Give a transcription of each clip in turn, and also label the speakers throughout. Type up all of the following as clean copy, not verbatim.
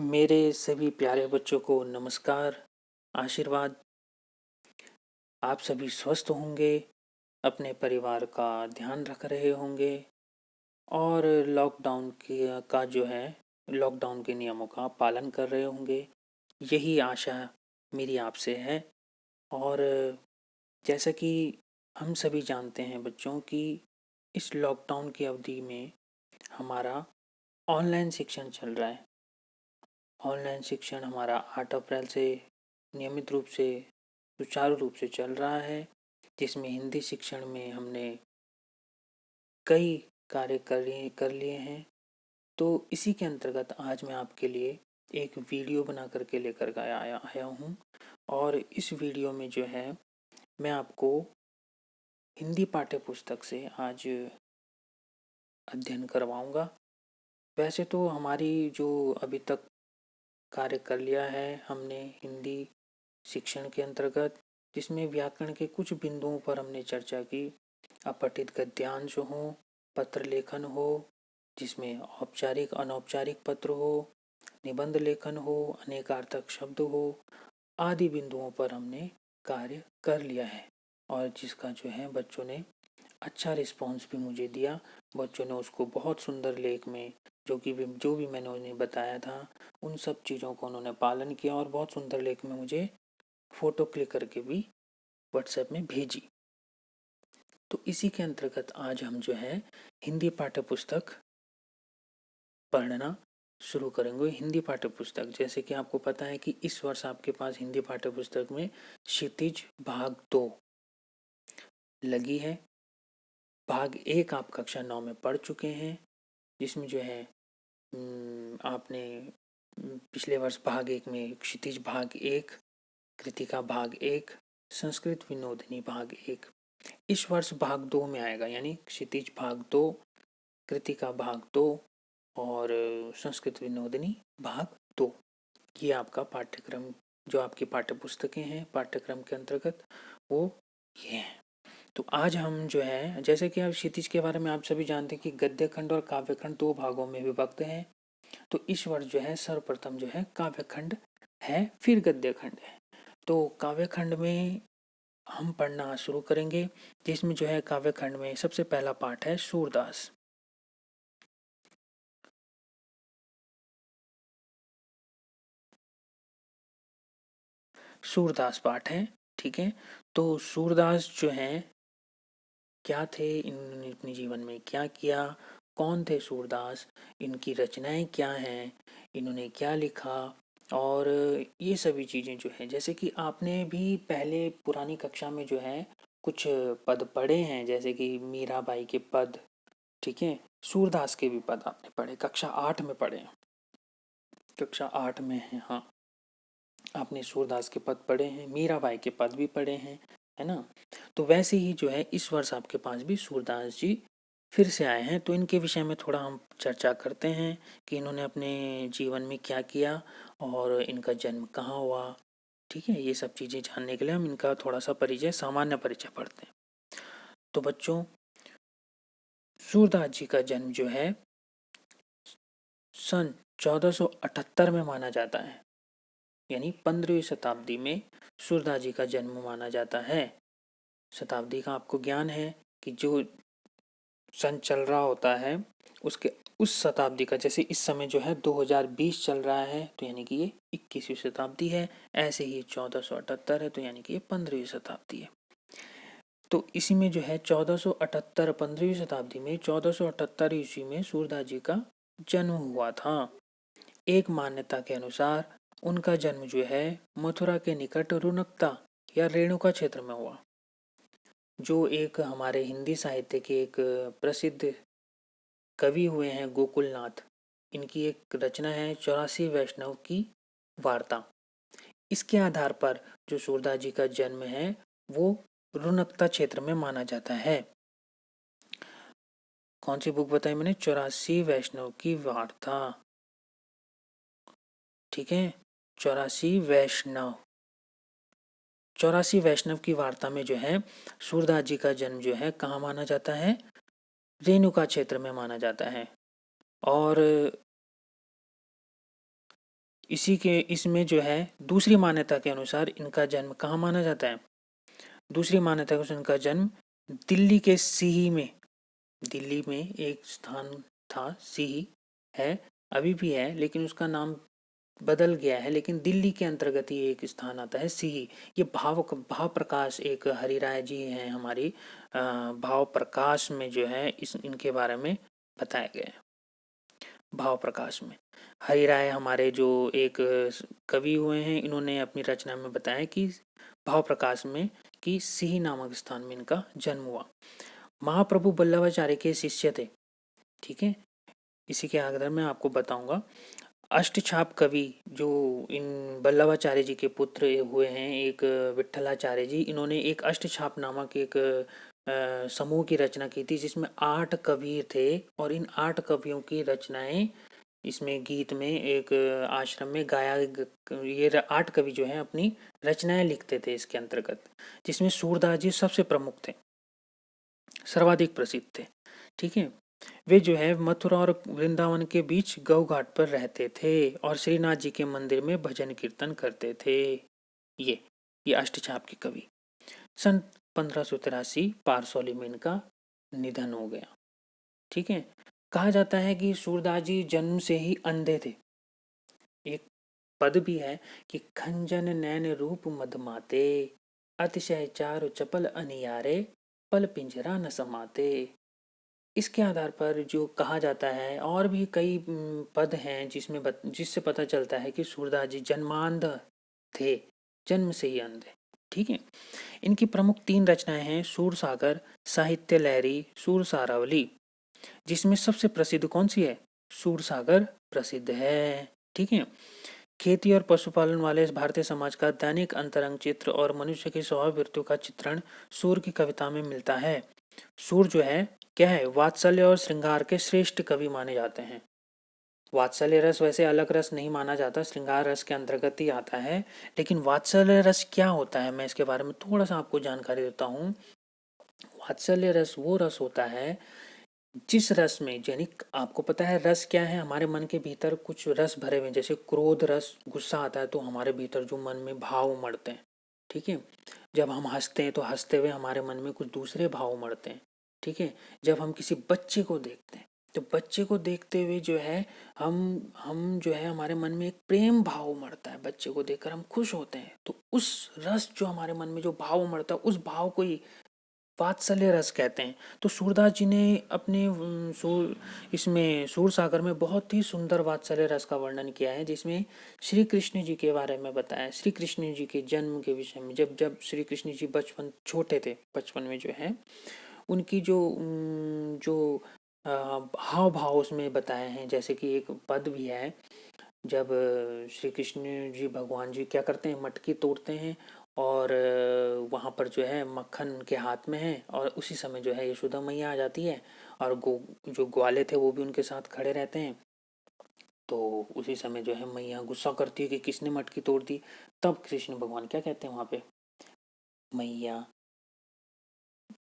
Speaker 1: मेरे सभी प्यारे बच्चों को नमस्कार, आशीर्वाद। आप सभी स्वस्थ होंगे, अपने परिवार का ध्यान रख रहे होंगे और लॉकडाउन के नियमों का पालन कर रहे होंगे। यही आशा मेरी आपसे है। और जैसा कि हम सभी जानते हैं बच्चों कि इस लॉकडाउन की अवधि में हमारा ऑनलाइन शिक्षण चल रहा है। ऑनलाइन शिक्षण हमारा 8 अप्रैल से नियमित रूप से सुचारू रूप से चल रहा है, जिसमें हिंदी शिक्षण में हमने कई कार्य कर लिए हैं। तो इसी के अंतर्गत आज मैं आपके लिए एक वीडियो बना करके लेकर आया हूँ। और इस वीडियो में जो है मैं आपको हिंदी पाठ्य पुस्तक से आज अध्ययन करवाऊँगा। वैसे तो हमारी जो अभी तक कार्य कर लिया है हमने हिंदी शिक्षण के अंतर्गत, जिसमें व्याकरण के कुछ बिंदुओं पर हमने चर्चा की। अपठित गद्यांश हो, पत्र लेखन हो, जिसमें औपचारिक अनौपचारिक पत्र हो, निबंध लेखन हो, अनेकार्थक शब्द हो, आदि बिंदुओं पर हमने कार्य कर लिया है। और जिसका जो है बच्चों ने अच्छा रिस्पॉन्स भी मुझे दिया। बच्चों ने उसको बहुत सुंदर लेख में जो भी मैंने उन्हें बताया था उन सब चीज़ों को उन्होंने पालन किया और बहुत सुंदर लेख में मुझे फ़ोटो क्लिक करके भी व्हाट्सएप में भेजी। तो इसी के अंतर्गत आज हम जो है हिंदी पाठ्य पुस्तक पढ़ना शुरू करेंगे। हिंदी पाठ्य पुस्तक, जैसे कि आपको पता है कि इस वर्ष आपके पास हिंदी पाठ्य पुस्तक में क्षितिज भाग 2 लगी है। भाग 1 आप कक्षा 9 में पढ़ चुके हैं, जिसमें जो है आपने पिछले वर्ष भाग 1 में क्षितिज भाग 1, कृतिका भाग 1, संस्कृत विनोदिनी भाग 1। इस वर्ष भाग 2 में आएगा, यानी क्षितिज भाग 2, कृतिका भाग 2 और संस्कृत विनोदिनी भाग 2। ये आपका पाठ्यक्रम, जो आपकी पाठ्य पुस्तकें हैं पाठ्यक्रम के अंतर्गत, वो ये हैं। तो आज हम जो है, जैसे कि आप क्षितिज के बारे में आप सभी जानते हैं कि गद्य खंड और काव्य खंड 2 भागों में विभक्त हैं। तो इस वर्ष जो है सर्वप्रथम जो है काव्य खंड है, फिर गद्य खंड है। तो काव्य खंड में हम पढ़ना शुरू करेंगे, जिसमें जो है काव्य खंड में सबसे पहला पाठ है सूरदास। सूरदास पाठ है, ठीक है। तो सूरदास जो हैं क्या थे, इन्होंने अपने जीवन में क्या किया, कौन थे सूरदास, इनकी रचनाएं क्या हैं, इन्होंने क्या लिखा, और ये सभी चीज़ें जो हैं, जैसे कि आपने भी पहले पुरानी कक्षा में जो है कुछ पद पढ़े हैं, जैसे कि मीराबाई के पद, ठीक है। सूरदास के भी पद आपने पढ़े, कक्षा 8 में पढ़े, कक्षा 8 में है, हाँ। आपने सूरदास के पद पढ़े हैं, मीराबाई के पद भी पढ़े हैं, है ना। तो वैसे ही जो है इस वर्ष आपके पास भी सूरदास जी फिर से आए हैं। तो इनके विषय में थोड़ा हम चर्चा करते हैं कि इन्होंने अपने जीवन में क्या किया और इनका जन्म कहाँ हुआ, ठीक है। ये सब चीज़ें जानने के लिए हम इनका थोड़ा सा परिचय, सामान्य परिचय पढ़ते हैं। तो बच्चों, सूरदास जी का जन्म जो है सन 1478 में माना जाता है, यानी 15वीं शताब्दी में सूरदास जी का जन्म माना जाता है। शताब्दी का आपको ज्ञान है कि जो सन चल रहा होता है उसके उस शताब्दी का, जैसे इस समय जो है 2020 चल रहा है, तो यानी कि ये 21वीं शताब्दी है। ऐसे ही 1478 है, तो यानी कि ये 15वीं शताब्दी है। तो इसी में जो है 1478 15वीं शताब्दी में 1478 ईस्वी में सूरदास जी का जन्म हुआ था। एक मान्यता के अनुसार उनका जन्म जो है मथुरा के निकट रुनकता या रेणुका क्षेत्र में हुआ। जो एक हमारे हिंदी साहित्य के एक प्रसिद्ध कवि हुए हैं गोकुलनाथ, इनकी एक रचना है 84 वैष्णव की वार्ता। इसके आधार पर जो सूरदास जी का जन्म है वो रुनकता क्षेत्र में माना जाता है। कौन सी बुक बताई मैंने? 84 वैष्णव की वार्ता, ठीक है। 84 वैष्णव, 84 वैष्णव की वार्ता में जो है सूरदास जी का जन्म जो है कहाँ माना जाता है? रेणुका क्षेत्र में माना जाता है। और इसमें जो है दूसरी मान्यता के अनुसार इनका जन्म कहाँ माना जाता है? दूसरी मान्यता के अनुसार इनका जन्म दिल्ली के सीही में, दिल्ली में एक स्थान था सीही, है अभी भी है लेकिन उसका नाम बदल गया है, लेकिन दिल्ली के अंतर्गत ही एक स्थान आता है सीही। ये भाव प्रकाश एक हरिराय जी हैं हमारी, भाव प्रकाश में जो है इनके बारे में बताया गया है। भाव प्रकाश में हरिराय हमारे जो एक कवि हुए हैं, इन्होंने अपनी रचना में बताया कि भाव प्रकाश में कि सीही नामक स्थान में इनका जन्म हुआ। महाप्रभु वल्लभाचार्य के शिष्य थे, ठीक है। इसी के आधार में आपको बताऊंगा। अष्टछाप कवि जो इन वल्लभाचार्य जी के पुत्र हुए हैं, एक विट्ठलाचार्य जी, इन्होंने एक अष्टछाप नामक एक समूह की रचना की थी जिसमें 8 कवि थे, और इन 8 कवियों की रचनाएं इसमें गीत में एक आश्रम में गाया। ये 8 कवि जो हैं अपनी रचनाएं लिखते थे इसके अंतर्गत, जिसमें सूरदास जी सबसे प्रमुख थे, सर्वाधिक प्रसिद्ध थे, ठीक है। वे जो है मथुरा और वृंदावन के बीच गौ घाट पर रहते थे और श्रीनाथ जी के मंदिर में भजन कीर्तन करते थे। ये अष्टछाप के कवि। सन 1583 पारसौली में इनका निधन हो गया, ठीक है। कहा जाता है कि सूरदास जी जन्म से ही अंधे थे। एक पद भी है कि खंजन नैन रूप मधमाते, अतिशय चारु चपल अनियारे, पल पिंजरा न समाते। इसके आधार पर जो कहा जाता है, और भी कई पद हैं जिससे पता चलता है कि सूरदास जी जन्मांध थे, जन्म से ही अंधे, ठीक है। इनकी प्रमुख 3 रचनाएं हैं, सूर सागर, साहित्य लहरी, सूर सारावली, जिसमें सबसे प्रसिद्ध कौन सी है? सूर सागर प्रसिद्ध है, ठीक है। खेती और पशुपालन वाले भारतीय समाज का दैनिक अंतरंग चित्र और मनुष्य की स्वभाव वृत्तियों का चित्रण सूर की कविता में मिलता है। सूर जो है क्या है? वात्सल्य और श्रृंगार के श्रेष्ठ कवि माने जाते हैं। वात्सल्य रस वैसे अलग रस नहीं माना जाता, श्रृंगार रस के अंतर्गत ही आता है, लेकिन वात्सल्य रस क्या होता है मैं इसके बारे में थोड़ा सा आपको जानकारी देता हूँ। वात्सल्य रस वो रस होता है जिस रस में, यानी आपको पता है रस क्या है, हमारे मन के भीतर कुछ रस भरे हुए, जैसे क्रोध रस, गुस्सा आता है तो हमारे भीतर जो मन में भाव उमड़ते हैं, ठीक है। जब हम हंसते हैं तो हंसते हुए हमारे मन में कुछ दूसरे भाव उमड़ते हैं, ठीक है। जब हम किसी बच्चे को देखते हैं तो बच्चे को देखते हुए जो है हम जो है हमारे मन में एक प्रेम भाव उमड़ता है, बच्चे को देखकर हम खुश होते हैं, तो उस रस जो हमारे मन में जो भाव उमड़ता है उस भाव को ही वात्सल्य रस कहते हैं। तो सूरदास जी ने अपने इसमें सूर सागर में बहुत ही सुंदर वात्सल्य रस का वर्णन किया है, जिसमें श्री कृष्ण जी के बारे में बताया, श्री कृष्ण जी के जन्म के विषय में। जब जब श्री कृष्ण जी बचपन छोटे थे, बचपन में जो है उनकी जो हाव भाव उसमें बताए हैं, जैसे कि एक पद भी है, जब श्री कृष्ण जी भगवान जी क्या करते हैं, मटकी तोड़ते हैं और वहाँ पर जो है मक्खन उनके हाथ में है, और उसी समय जो है यशोदा मैया आ जाती है, और जो ग्वाले थे वो भी उनके साथ खड़े रहते हैं। तो उसी समय जो है मैया गुस्सा करती है कि किसने मटकी तोड़ दी। तब कृष्ण भगवान क्या कहते हैं वहाँ पे, मैया,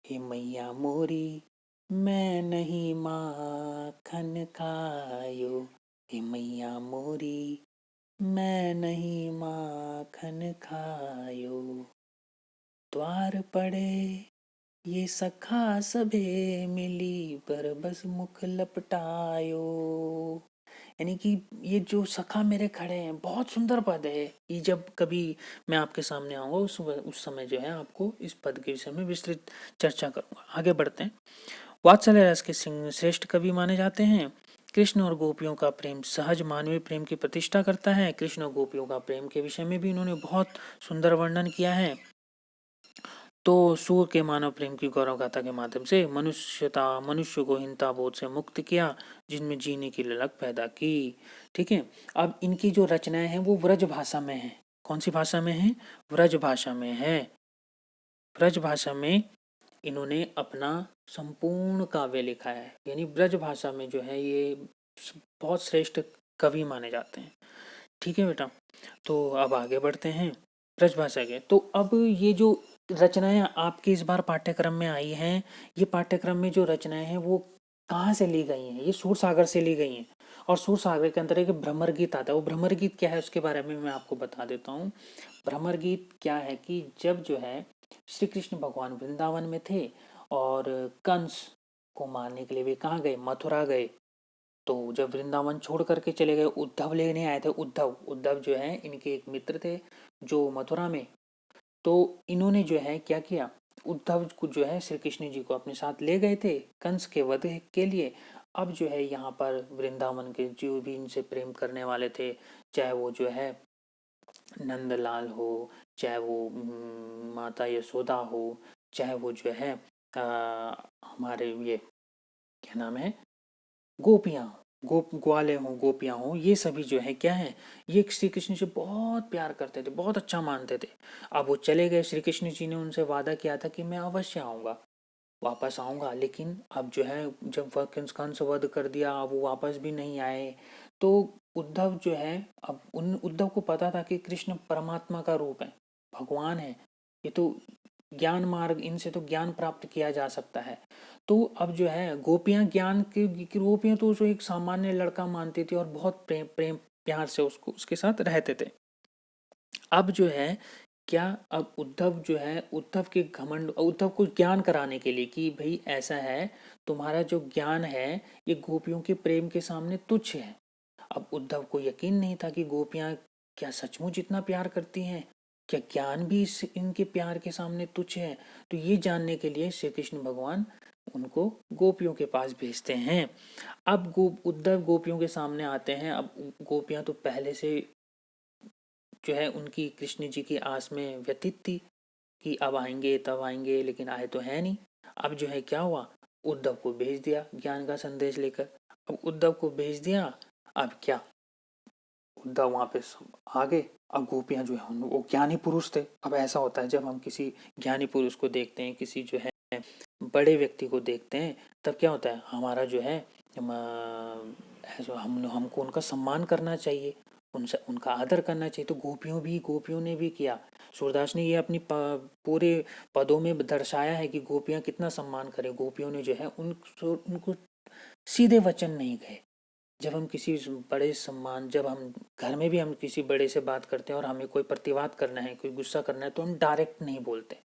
Speaker 1: हे मैया मोरी, मैं नहीं माखन खायो, हे मैया मोरी, मैं नहीं माखन खायो, द्वार पड़े ये सखा सभे मिली, पर बस मुख लपटायो। यानी कि ये जो सखा मेरे खड़े हैं, बहुत सुंदर पद है ये। जब कभी मैं आपके सामने आऊँगा उस समय जो है आपको इस पद के विषय में विस्तृत चर्चा करूँगा। आगे बढ़ते हैं। वात्सल्य रस के श्रेष्ठ कवि माने जाते हैं। कृष्ण और गोपियों का प्रेम सहज मानवीय प्रेम की प्रतिष्ठा करता है। कृष्ण और गोपियों का प्रेम के विषय में भी इन्होंने बहुत सुंदर वर्णन किया है। तो सूर के मानव प्रेम की गौरव गाथा के माध्यम से मनुष्य को हिंता बोध से मुक्त किया, जिनमें जीने की ललक पैदा की, ठीक है। अब इनकी जो रचनाएं हैं वो व्रज भाषा में है। कौन सी भाषा में है? व्रज भाषा में है। व्रज भाषा में इन्होंने अपना संपूर्ण काव्य लिखा है, यानी ब्रज भाषा में जो है ये बहुत श्रेष्ठ कवि माने जाते हैं, ठीक है बेटा। तो अब आगे बढ़ते हैं ब्रज भाषा के। तो अब ये जो रचनाएं आपके इस बार पाठ्यक्रम में आई हैं, ये पाठ्यक्रम में जो रचनाएं हैं वो कहाँ से ली गई हैं? ये सूर सागर से ली गई हैं। और सूर सागर के अंदर एक भ्रमर गीत आता है। वो भ्रमर गीत क्या है उसके बारे में मैं आपको बता देता हूँ। भ्रमर गीत क्या है कि जब जो है श्री कृष्ण भगवान वृंदावन में थे और कंस को मारने के लिए वे कहाँ गए, मथुरा गए। तो जब वृंदावन छोड़ करके चले गए, उद्धव लेने आए थे। उद्धव उद्धव जो है इनके एक मित्र थे जो मथुरा में। तो इन्होंने जो है क्या किया, उद्धव को जो है श्री कृष्ण जी को अपने साथ ले गए थे कंस के वध के लिए। अब जो है यहाँ पर वृंदावन के जो भी इनसे प्रेम करने वाले थे, चाहे वो जो है नंदलाल हो, चाहे वो माता यशोदा हो, चाहे वो जो है हमारे ये क्या नाम है, गोपियाँ, ग्वाले हों, गोपियाँ हों, ये सभी जो है क्या है, ये श्री कृष्ण से बहुत प्यार करते थे, बहुत अच्छा मानते थे। अब वो चले गए, श्री कृष्ण जी ने उनसे वादा किया था कि मैं अवश्य आऊँगा, वापस आऊँगा। लेकिन अब जो है जब वह कंस वध कर दिया, अब वो वापस भी नहीं आए। तो उद्धव जो है, अब उन उद्धव को पता था कि कृष्ण परमात्मा का रूप है, भगवान है, ये तो ज्ञान मार्ग, इनसे तो ज्ञान प्राप्त किया जा सकता है। तो अब जो है गोपियां ज्ञान की गोपियां तो उसको एक सामान्य लड़का मानती थी और बहुत प्रेम प्रेम प्यार से उसको उसके साथ रहते थे। अब जो है क्या, अब उद्धव जो है, उद्धव के घमंड, उद्धव को ज्ञान कराने के लिए कि भाई ऐसा है, तुम्हारा जो ज्ञान है ये गोपियों के प्रेम के सामने तुच्छ है। अब उद्धव को यकीन नहीं था कि गोपियां क्या सचमुच इतना प्यार करती हैं, क्या ज्ञान भी इस इनके प्यार के सामने तुच्छ है। तो ये जानने के लिए श्री कृष्ण भगवान उनको गोपियों के पास भेजते हैं। अब उद्धव गोपियों के सामने आते हैं। अब गोपियां तो पहले से जो है उनकी कृष्ण जी की आस में व्यतीत थी कि अब आएंगे तब आएंगे, लेकिन आए तो है नहीं। अब जो है क्या हुआ, उद्धव को भेज दिया ज्ञान का संदेश लेकर। अब उद्धव को भेज दिया, अब क्या, उद्धव वहां पे आ गए। अब गोपियां जो है वो ज्ञानी पुरुष थे। अब ऐसा होता है जब हम किसी ज्ञानी पुरुष को देखते हैं, किसी जो है बड़े व्यक्ति को देखते हैं, तब क्या होता है, हमारा जो है हम हमको उनका सम्मान करना चाहिए, उनसे उनका आदर करना चाहिए। तो गोपियों ने भी किया। सूरदास ने ये अपनी पूरे पदों में दर्शाया है कि गोपियां कितना सम्मान करें। गोपियों ने जो है उनको सीधे वचन नहीं कहे। जब हम किसी बड़े सम्मान, जब हम घर में भी हम किसी बड़े से बात करते हैं और हमें कोई प्रतिवाद करना है, कोई गुस्सा करना है, तो हम डायरेक्ट नहीं बोलते,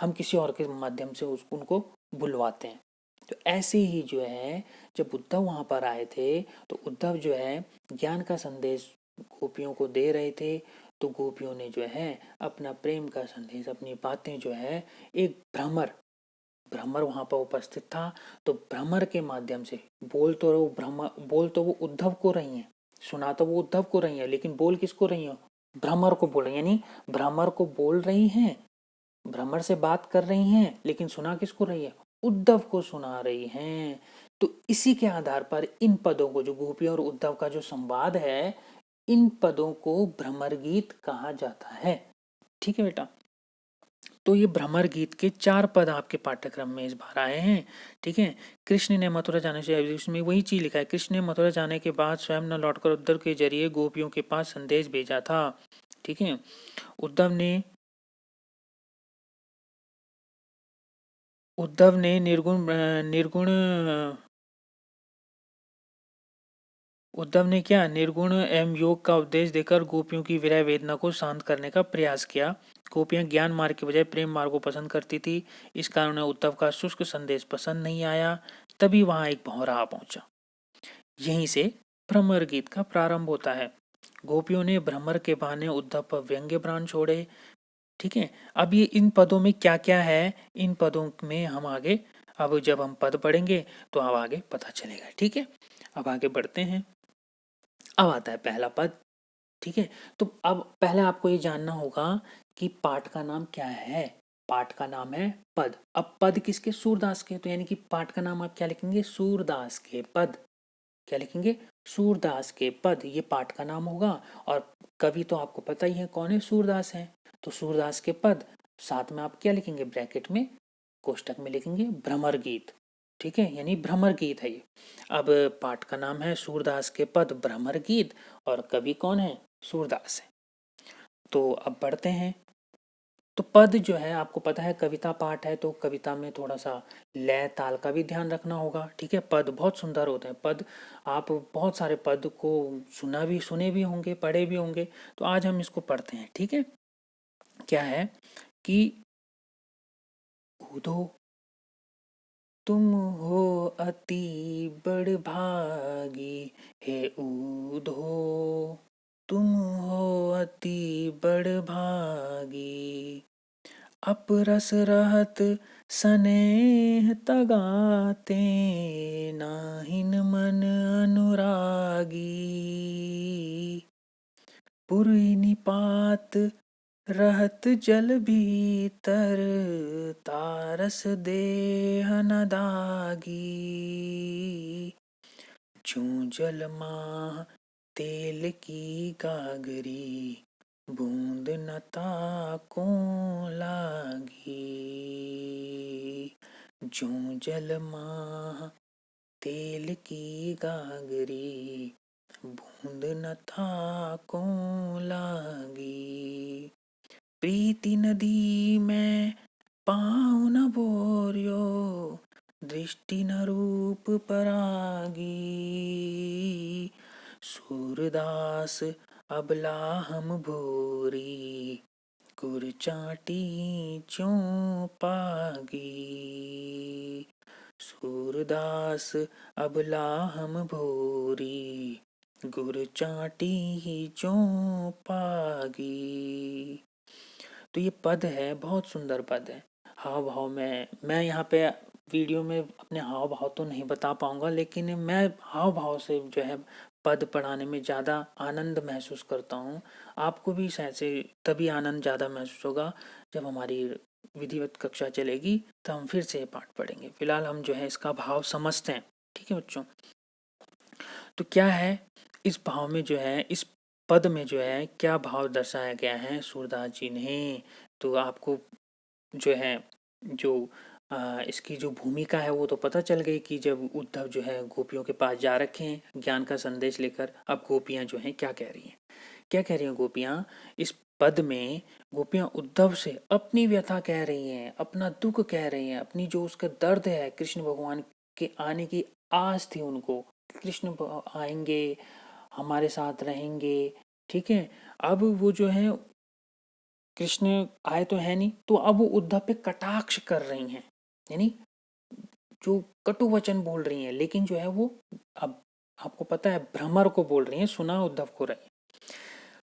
Speaker 1: हम किसी और के माध्यम से उनको बुलवाते हैं। तो ऐसे ही जो है जब उद्धव वहां पर आए थे, तो उद्धव जो है ज्ञान का संदेश गोपियों को दे रहे थे। तो गोपियों ने जो है अपना प्रेम का संदेश, अपनी बातें जो है, एक भ्रमर वहां पर उपस्थित था। तो भ्रमर के माध्यम से बोल तो वो उद्धव को रही हैं, सुना तो वो उद्धव को रही है, लेकिन बोल किसको रही है, भ्रमर को बोल रही, यानी भ्रमर को बोल रही हैं, भ्रमर से बात कर रही हैं, लेकिन सुना किसको रही है, उद्धव को सुना रही हैं। तो इसी के आधार पर इन पदों को, जो गोपी और उद्धव का जो संवाद है, इन पदों को भ्रमर गीत कहा जाता है। ठीक है बेटा। तो ये भ्रमर गीत के 4 पद आपके पाठ्यक्रम में इस बार आए हैं। ठीक है। कृष्ण ने मथुरा जाने से, इसमें वही चीज लिखा है, कृष्ण ने मथुरा जाने के बाद स्वयं न लौटकर उद्धव के जरिए गोपियों के पास संदेश भेजा था। ठीक है। उद्धव ने उद्धव ने निर्गुण उद्धव ने क्या, निर्गुण एवं योग का उपदेश देकर गोपियों की विरह वेदना को शांत करने का प्रयास किया। गोपियां ज्ञान मार्ग के बजाय प्रेम मार्ग को पसंद करती थी। इस कारण उन्हें उद्धव का शुष्क संदेश पसंद नहीं आया। तभी वहां एक भौरा आ पहुंचा। यहीं से भ्रमर गीत का प्रारंभ होता है। गोपियों ने भ्रमर के बहाने उद्धव पर व्यंग्य बाण छोड़े। ठीक है। अब ये इन पदों में क्या क्या है, इन पदों में हम आगे, अब जब हम पद पढ़ेंगे तो अब आगे पता चलेगा। ठीक है। अब आगे बढ़ते हैं। अब आता है पहला पद। ठीक है। तो अब पहले आपको ये जानना होगा कि पाठ का नाम क्या है। पाठ का नाम है पद। अब पद किसके, सूरदास के। तो यानी कि पाठ का नाम आप क्या लिखेंगे, सूरदास के पद। क्या लिखेंगे, सूरदास के पद, ये पाठ का नाम होगा। और कवि तो आपको पता ही है कौन है, सूरदास है। तो सूरदास के पद, साथ में आप क्या लिखेंगे, ब्रैकेट में कोष्टक में लिखेंगे भ्रमर गीत। ठीक है, यानी भ्रमर गीत है ये। अब पाठ का नाम है सूरदास के पद भ्रमर गीत, और कवि कौन है, सूरदास है। तो अब बढ़ते हैं। तो पद जो है आपको पता है कविता पाठ है, तो कविता में थोड़ा सा लय ताल का भी ध्यान रखना होगा। ठीक है, पद बहुत सुंदर होते हैं। पद आप बहुत सारे पद को सुने भी होंगे, पढ़े भी होंगे। तो आज हम इसको पढ़ते हैं। ठीक है, क्या है कि उदो तुम हो अति बड़भागी, हे ऊधो तुम हो अति बड़भागी, अपरस रहत स्नेह तगाते, नाहिन मन अनुरागी, पुरई निपात रहत जल भीतर, तारस देह न दागी, जूं जल माह तेल की गागरी, बूंद न ताको लागी, जूं जल माह तेल की गागरी, बूंद न ताको लागी, प्रीति नदी में पाँव न बोरियो, दृष्टि न रूप परागी, सूरदास अबला हम भोरी, गुर चाटी चों पागी, सूरदास अबला हम भोरी, गुर चाटी चों पागी। तो ये पद है, बहुत सुंदर पद है। हाव भाव में मैं यहाँ पे वीडियो में अपने हाव भाव तो नहीं बता पाऊंगा, लेकिन मैं हाव भाव से जो है पद पढ़ाने में ज़्यादा आनंद महसूस करता हूँ। आपको भी शायद से तभी आनंद ज़्यादा महसूस होगा जब हमारी विधिवत कक्षा चलेगी, तो हम फिर से ये पाठ पढ़ेंगे। फिलहाल हम जो है इसका भाव समझते हैं। ठीक है बच्चों, तो क्या है इस भाव में जो है, इस पद में जो है क्या भाव दर्शाया गया है सूरदास जी ने। तो आपको जो है जो इसकी जो भूमिका है वो तो पता चल गई कि जब उद्धव जो है गोपियों के पास जा रखे हैं ज्ञान का संदेश लेकर, अब गोपियां जो हैं क्या कह रही हैं, क्या कह रही हैं गोपियां इस पद में। गोपियां उद्धव से अपनी व्यथा कह रही हैं, अपना दुख कह रही हैं, अपनी जो उसका दर्द है, कृष्ण भगवान के आने की आस थी उनको, कृष्ण आएंगे हमारे साथ रहेंगे। ठीक है, अब वो जो है कृष्ण आए तो है नहीं, तो अब वो उद्धव पे कटाक्ष कर रही हैं, यानी जो कटु वचन बोल रही हैं, लेकिन जो है वो अब आपको पता है भ्रमर को बोल रही हैं, सुना उद्धव को रही।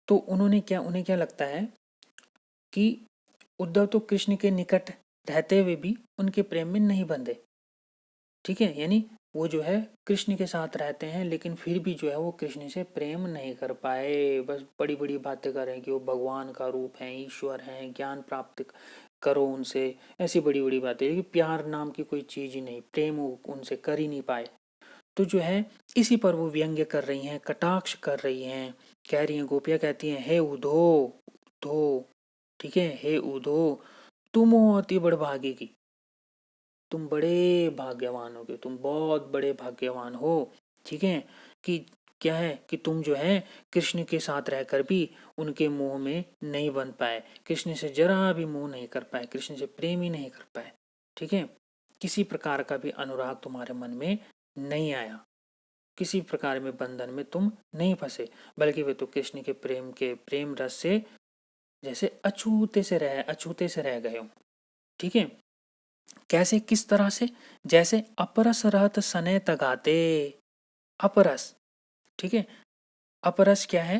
Speaker 1: तो उन्हें क्या लगता है कि उद्धव तो कृष्ण के निकट रहते हुए भी उनके प्रेम में नहीं बंधे। ठीक है, यानी वो जो है कृष्ण के साथ रहते हैं, लेकिन फिर भी जो है वो कृष्ण से प्रेम नहीं कर पाए। बस बड़ी बड़ी बातें कर रहे हैं कि वो भगवान का रूप है, ईश्वर है, ज्ञान प्राप्त करो उनसे, ऐसी बड़ी बड़ी बातें, कि प्यार नाम की कोई चीज ही नहीं, प्रेम वो उनसे कर ही नहीं पाए। तो जो है इसी पर वो व्यंग्य कर रही हैं, कटाक्ष कर रही हैं, कह रही हैं, गोपियां कहती हैं, हे उधो धो, ठीक है, हे उधो तुम हो अति बड़भागी की, तुम बड़े भाग्यवान होगे, तुम बहुत बड़े भाग्यवान हो। ठीक है, कि क्या है कि तुम जो है कृष्ण के साथ रहकर भी उनके मोह में नहीं बन पाए, कृष्ण से जरा भी मोह नहीं कर पाए, कृष्ण से प्रेम ही नहीं कर पाए। ठीक है, किसी प्रकार का भी अनुराग तुम्हारे मन में नहीं आया, किसी प्रकार में बंधन में तुम नहीं फंसे, बल्कि वे तो कृष्ण के प्रेम रस से जैसे अछूते से रह गए हो। ठीक है, कैसे, किस तरह से, जैसे अपरस रहत सने तगाते, अपरस। ठीक है, अपरस क्या है,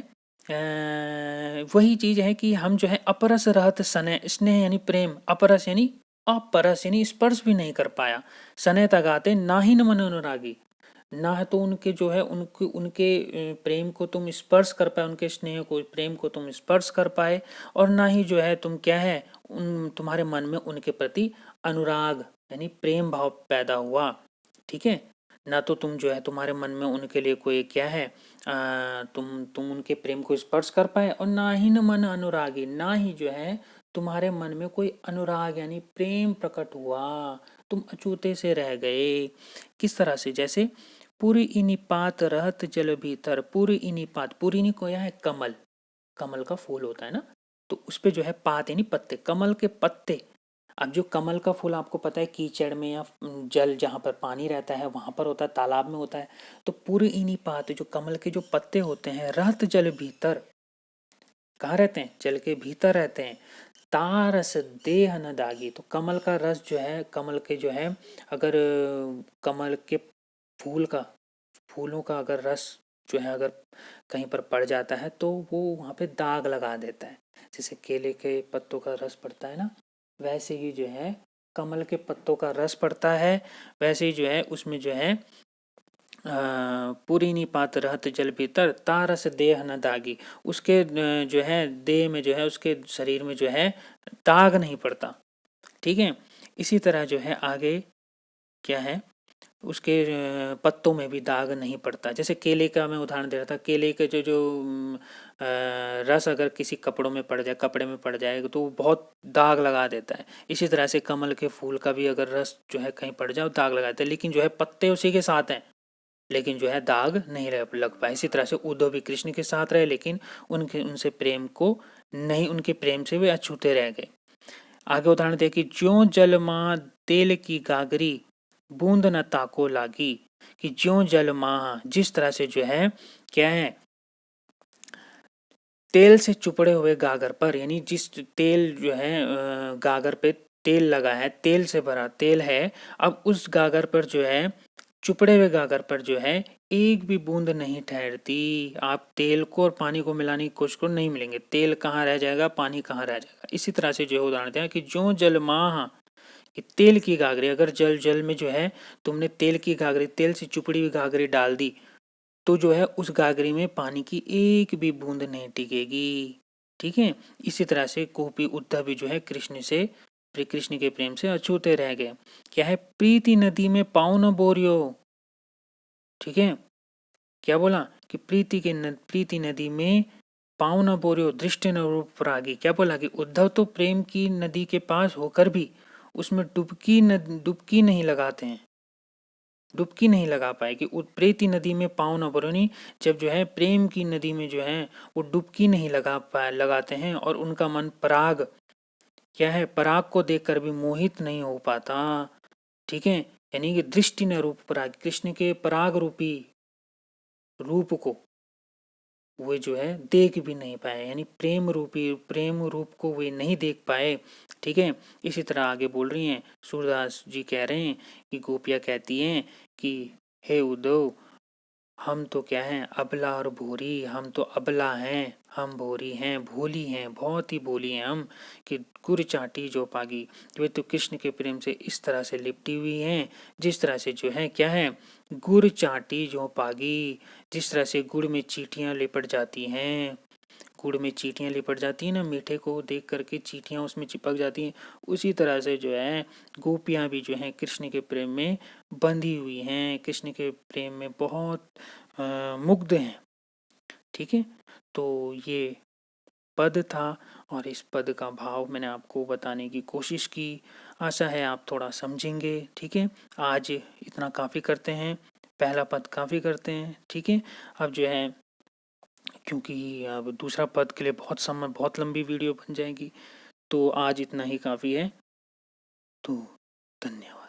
Speaker 1: वही चीज है कि हम जो है अपरस रहत सने, स्नेह यानी प्रेम, अपरस यानी अपरस यानी स्पर्श भी नहीं कर पाया, सने तगाते ना ही न मन अनुरागी, ना है तो उनके जो है उनके उनके प्रेम को तुम स्पर्श कर पाए, उनके स्नेह को प्रेम को तुम स्पर्श कर पाए, और ना ही जो है तुम क्या है उन तुम्हारे मन में उनके प्रति अनुराग यानी प्रेम भाव पैदा हुआ। ठीक है, ना तो तुम जो है तुम्हारे मन में उनके लिए कोई क्या है तुम उनके प्रेम को स्पर्श कर पाए, और ना ही न मन अनुरागी, ना ही जो है तुम्हारे मन में कोई अनुराग यानी प्रेम प्रकट हुआ, तुम अछूते से रह गए। किस तरह से, जैसे पूरी इनिपात रहत जल भीतर, पूरी इनिपात, पूरी इनी को यह है कमल, कमल का फूल होता है ना, तो उस पे जो है पात यानी पत्ते, कमल के पत्ते। अब जो कमल का फूल आपको पता है कीचड़ में या जल जहाँ पर पानी रहता है वहाँ पर होता है, तालाब में होता है। तो पूरे इन्हीं पात जो कमल के जो पत्ते होते हैं, रहत जल भीतर, कहाँ रहते हैं? जल के भीतर रहते हैं। तारस देह न दागी, तो कमल का रस जो है, कमल के जो है, अगर कमल के फूल का, फूलों का अगर रस जो है अगर कहीं पर पड़ जाता है तो वो वहाँ पे दाग लगा देता है। जैसे केले के पत्तों का रस पड़ता है ना, वैसे ही जो है कमल के पत्तों का रस पड़ता है, वैसे ही जो है उसमें जो है पुरीनी पात रहत जल भीतर तारस देह न दागी, उसके जो है देह में जो है, उसके शरीर में जो है दाग नहीं पड़ता। ठीक है। इसी तरह जो है आगे क्या है, उसके पत्तों में भी दाग नहीं पड़ता। जैसे केले का मैं उदाहरण दे रहा था, केले के जो जो रस अगर किसी कपड़ों में पड़ जाए, कपड़े में पड़ जाए तो वो बहुत दाग लगा देता है। इसी तरह से कमल के फूल का भी अगर रस जो है कहीं पड़ जाए दाग लगा देता है, लेकिन जो है पत्ते उसी के साथ हैं, लेकिन जो है दाग नहीं लग पाए। इसी तरह से उद्धव भी कृष्ण के साथ रहे, लेकिन उनके उनसे प्रेम को नहीं, उनके प्रेम से वे अछूते रह गए। आगे उदाहरण देखिए, ज्यों जल माँ तेल की गागरी बूंद न ताको लागी, कि ज्यों जल माँ, जिस तरह से जो है क्या है, तेल से चुपड़े हुए गागर पर, यानी जिस तेल जो है गागर पे तेल लगा है, तेल से भरा तेल है, अब उस गागर पर जो है, चुपड़े हुए गागर पर जो है एक भी बूंद नहीं ठहरती। आप तेल को और पानी को मिलाने की कोशिश करो, नहीं मिलेंगे। तेल कहाँ रह जाएगा, पानी कहाँ रह जाएगा। इसी तरह से जो है उदाहरण दिया कि जो जल माह, कि तेल की गागरी, अगर जल जल में जो है तुमने तेल की गागरी, तेल से चुपड़ी हुई गागरी डाल दी, तो जो है उस गागरी में पानी की एक भी बूंद नहीं टिकेगी। ठीक है। इसी तरह से गोपी उद्धव भी जो है कृष्ण से, कृष्ण के प्रेम से अछूते रह गए। क्या है, प्रीति नदी में पाँव न बोरियो। ठीक है। क्या बोला कि प्रीति नदी में पाँव न बोरियो दृष्टि न रूप रागी। क्या बोला कि उद्धव तो प्रेम की नदी के पास होकर भी उसमें डुबकी नहीं लगाते हैं, डुबकी नहीं लगा पाए, कि प्रीति नदी में पाँव न बोरियो, जब जो है प्रेम की नदी में जो है वो डुबकी नहीं लगाते हैं, और उनका मन पराग, क्या है, पराग को देखकर भी मोहित नहीं हो पाता। ठीक है। यानी कि दृष्टि न रूप पराग, कृष्ण के पराग रूपी रूप को वे जो है देख भी नहीं पाए, यानी प्रेम रूप को वे नहीं देख पाए। ठीक है। इसी तरह आगे बोल रही हैं, सूरदास जी कह रहे हैं कि गोपियाँ कहती हैं कि हे उद्धव, हम तो क्या हैं, अबला और भोरी, हम तो अबला हैं, हम भोरी हैं, भोली हैं, बहुत ही भोली हैं हम, कि गुर चाटी जो पागी। वे तो कृष्ण के प्रेम से इस तरह से लिपटी हुई हैं, जिस तरह से जो है क्या है, गुड़ चाटी जो पागी, जिस तरह से गुड़ में चींटियां लिपट जाती हैं, गुड़ में चींटियां लिपट जाती हैं ना, मीठे को देख करके चींटियां उसमें चिपक जाती हैं, उसी तरह से जो है गोपियां भी जो हैं कृष्ण के प्रेम में बंधी हुई हैं, कृष्ण के प्रेम में बहुत मुग्ध हैं। ठीक है। तो ये पद था, और इस पद का भाव मैंने आपको बताने की कोशिश की। आशा है आप थोड़ा समझेंगे। ठीक है। आज इतना काफ़ी करते हैं, पहला पद काफ़ी करते हैं। ठीक है। अब जो है, क्योंकि अब दूसरा पद के लिए बहुत लंबी वीडियो बन जाएगी, तो आज इतना ही काफ़ी है। तो धन्यवाद।